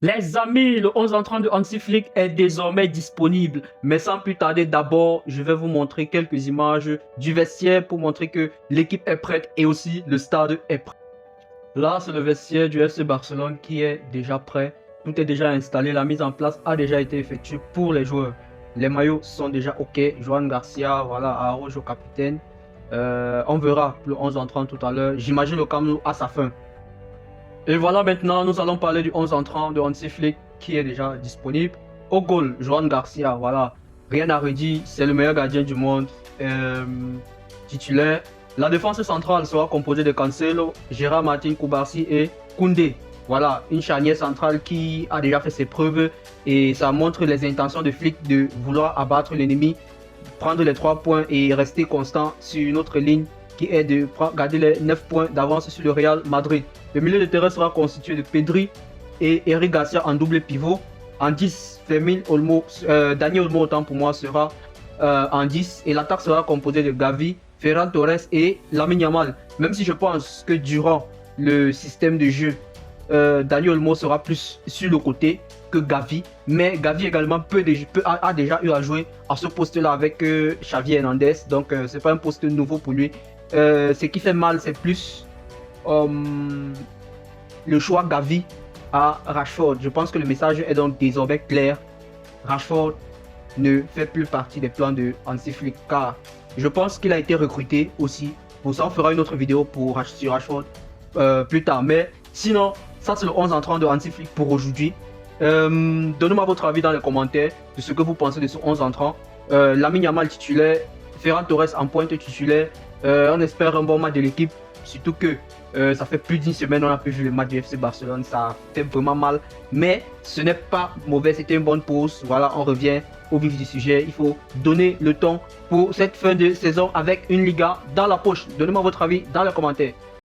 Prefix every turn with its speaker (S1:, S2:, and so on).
S1: Les amis, le 11 entrant de Hansi Flick est désormais disponible. Mais sans plus tarder, d'abord, je vais vous montrer quelques images du vestiaire pour montrer que l'équipe est prête et aussi le stade est prêt. Là, c'est le vestiaire du FC Barcelone qui est déjà prêt. Tout est déjà installé. La mise en place a déjà été effectuée pour les joueurs. Les maillots sont déjà OK. Joan Garcia, voilà, Araujo capitaine. On verra le 11 entrant tout à l'heure. J'imagine le Camp Nou à sa fin. Et voilà, maintenant, nous allons parler du 11 entrant de Hansi Flick qui est déjà disponible. Au goal, Joan Garcia, voilà. Rien à redire, c'est le meilleur gardien du monde. Titulaire. La défense centrale sera composée de Cancelo, Gérard Martin Koubarsi et Koundé. Voilà, une charnière centrale qui a déjà fait ses preuves et ça montre les intentions de Flick de vouloir abattre l'ennemi, prendre les 3 points et rester constant sur une autre ligne qui est de garder les 9 points d'avance sur le Real Madrid. Le milieu de terrain sera constitué de Pedri et Eric Garcia en double pivot. En 10, Dani Olmo autant pour moi sera en 10 et l'attaque sera composée de Gavi, Ferran Torres et Lamine Yamal. Même si je pense que durant le système de jeu, Dani Olmo sera plus sur le côté que Gavi, mais Gavi également a déjà eu à jouer à ce poste-là avec Xavi Hernandez, donc c'est pas un poste nouveau pour lui. Ce qui fait mal, c'est plus le choix Gavi à Rashford. Je pense que le message est donc désormais clair. Rashford ne fait plus partie des plans de Hansi Flick car je pense qu'il a été recruté aussi. Pour ça, on fera une autre vidéo sur Rashford plus tard. Mais sinon, ça c'est le 11 entrant de Hansi Flick pour aujourd'hui. Donnez-moi votre avis dans les commentaires de ce que vous pensez de ce 11 entrant. Lamine Yamal titulaire, Ferran Torres en pointe titulaire. On espère un bon match de l'équipe, surtout que ça fait plus d'une semaine on a pu vu le match du FC Barcelone, ça fait vraiment mal, mais ce n'est pas mauvais, c'était une bonne pause. Voilà, on revient au vif du sujet. Il faut donner le temps pour cette fin de saison avec une Liga dans la poche. Donnez-moi votre avis dans les commentaires.